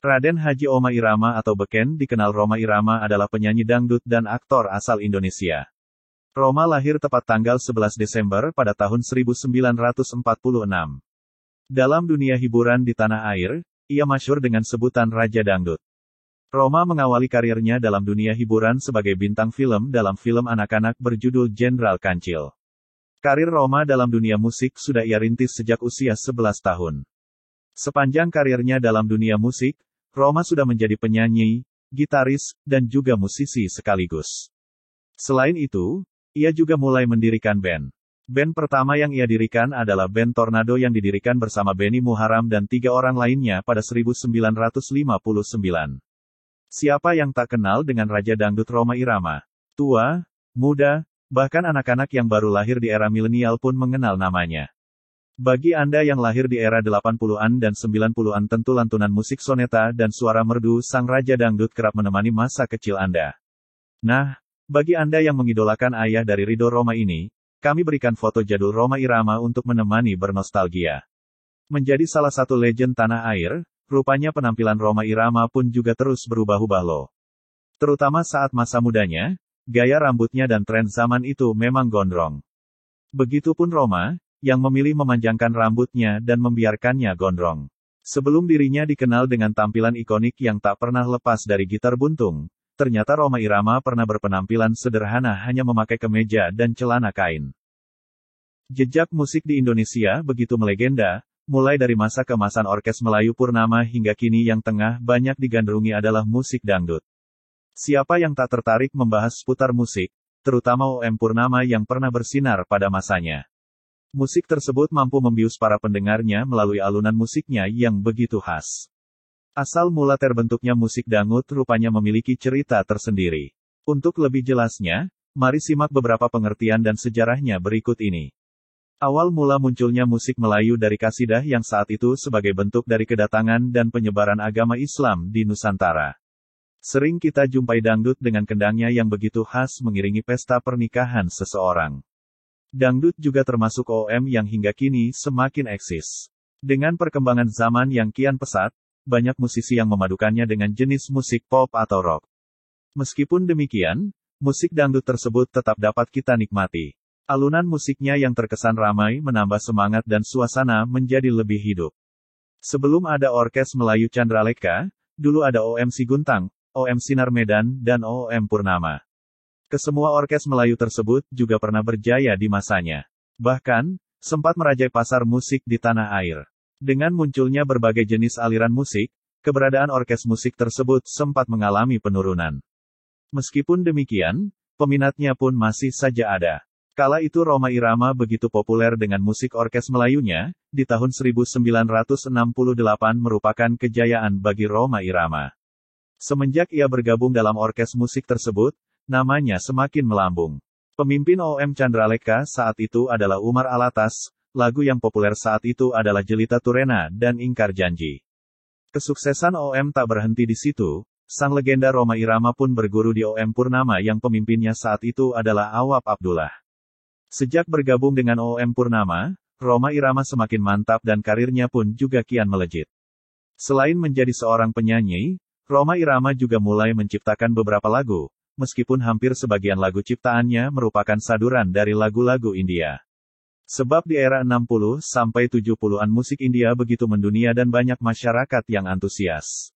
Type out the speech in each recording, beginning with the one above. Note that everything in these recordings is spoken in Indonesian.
Raden Haji Rhoma Irama atau Beken dikenal Rhoma Irama adalah penyanyi dangdut dan aktor asal Indonesia. Rhoma lahir tepat tanggal 11 Desember pada tahun 1946. Dalam dunia hiburan di tanah air, ia masyhur dengan sebutan Raja Dangdut. Rhoma mengawali karirnya dalam dunia hiburan sebagai bintang film dalam film anak-anak berjudul Jenderal Kancil. Karir Rhoma dalam dunia musik sudah ia rintis sejak usia 11 tahun. Sepanjang karirnya dalam dunia musik, Rhoma sudah menjadi penyanyi, gitaris, dan juga musisi sekaligus. Selain itu, ia juga mulai mendirikan band. Band pertama yang ia dirikan adalah band Tornado yang didirikan bersama Benny Muharam dan 3 orang lainnya pada 1959. Siapa yang tak kenal dengan Raja Dangdut Rhoma Irama? Tua, muda, bahkan anak-anak yang baru lahir di era milenial pun mengenal namanya. Bagi Anda yang lahir di era 80-an dan 90-an tentu lantunan musik soneta dan suara merdu sang Raja Dangdut kerap menemani masa kecil Anda. Nah, bagi Anda yang mengidolakan ayah dari Ridho Rhoma ini, kami berikan foto jadul Rhoma Irama untuk menemani bernostalgia. Menjadi salah satu legend tanah air, rupanya penampilan Rhoma Irama pun juga terus berubah-ubah loh. Terutama saat masa mudanya, gaya rambutnya dan tren zaman itu memang gondrong. Begitupun Rhoma, yang memilih memanjangkan rambutnya dan membiarkannya gondrong. Sebelum dirinya dikenal dengan tampilan ikonik yang tak pernah lepas dari gitar buntung, ternyata Rhoma Irama pernah berpenampilan sederhana hanya memakai kemeja dan celana kain. Jejak musik di Indonesia begitu melegenda, mulai dari masa keemasan Orkes Melayu Purnama hingga kini yang tengah banyak digandrungi adalah musik dangdut. Siapa yang tak tertarik membahas seputar musik, terutama OM Purnama yang pernah bersinar pada masanya. Musik tersebut mampu membius para pendengarnya melalui alunan musiknya yang begitu khas. Asal mula terbentuknya musik dangdut rupanya memiliki cerita tersendiri. Untuk lebih jelasnya, mari simak beberapa pengertian dan sejarahnya berikut ini. Awal mula munculnya musik Melayu dari kasidah yang saat itu sebagai bentuk dari kedatangan dan penyebaran agama Islam di Nusantara. Sering kita jumpai dangdut dengan kendangnya yang begitu khas mengiringi pesta pernikahan seseorang. Dangdut juga termasuk OM yang hingga kini semakin eksis. Dengan perkembangan zaman yang kian pesat, banyak musisi yang memadukannya dengan jenis musik pop atau rock. Meskipun demikian, musik dangdut tersebut tetap dapat kita nikmati. Alunan musiknya yang terkesan ramai menambah semangat dan suasana menjadi lebih hidup. Sebelum ada Orkes Melayu Candraleka, dulu ada OM Siguntang, OM Sinar Medan, dan OM Purnama. Kesemua orkes Melayu tersebut juga pernah berjaya di masanya. Bahkan, sempat merajai pasar musik di tanah air. Dengan munculnya berbagai jenis aliran musik, keberadaan orkes musik tersebut sempat mengalami penurunan. Meskipun demikian, peminatnya pun masih saja ada. Kala itu Rhoma Irama begitu populer dengan musik orkes Melayunya, di tahun 1968 merupakan kejayaan bagi Rhoma Irama. Semenjak ia bergabung dalam orkes musik tersebut, namanya semakin melambung. Pemimpin OM Candraleka saat itu adalah Umar Alatas, lagu yang populer saat itu adalah Jelita Turena dan Ingkar Janji. Kesuksesan OM tak berhenti di situ, sang legenda Rhoma Irama pun berguru di OM Purnama yang pemimpinnya saat itu adalah Awap Abdullah. Sejak bergabung dengan OM Purnama, Rhoma Irama semakin mantap dan karirnya pun juga kian melejit. Selain menjadi seorang penyanyi, Rhoma Irama juga mulai menciptakan beberapa lagu. Meskipun hampir sebagian lagu ciptaannya merupakan saduran dari lagu-lagu India. Sebab di era 60 sampai 70-an musik India begitu mendunia dan banyak masyarakat yang antusias.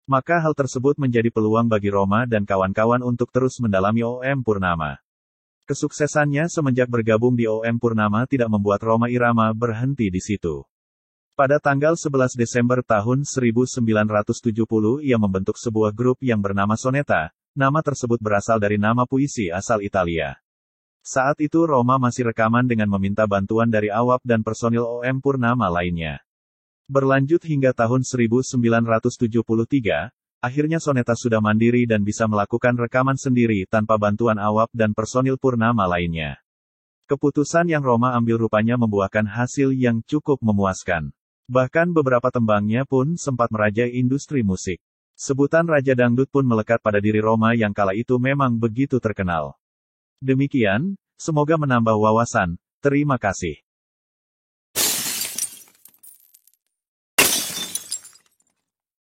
Maka hal tersebut menjadi peluang bagi Rhoma dan kawan-kawan untuk terus mendalami OM Purnama. Kesuksesannya semenjak bergabung di OM Purnama tidak membuat Rhoma Irama berhenti di situ. Pada tanggal 11 Desember tahun 1970 ia membentuk sebuah grup yang bernama Soneta. Nama tersebut berasal dari nama puisi asal Italia. Saat itu Rhoma masih rekaman dengan meminta bantuan dari Awap dan personil OM Purnama lainnya. Berlanjut hingga tahun 1973, akhirnya Soneta sudah mandiri dan bisa melakukan rekaman sendiri tanpa bantuan Awap dan personil Purnama lainnya. Keputusan yang Rhoma ambil rupanya membuahkan hasil yang cukup memuaskan. Bahkan beberapa tembangnya pun sempat merajai industri musik. Sebutan Raja Dangdut pun melekat pada diri Rhoma yang kala itu memang begitu terkenal. Demikian, semoga menambah wawasan. Terima kasih.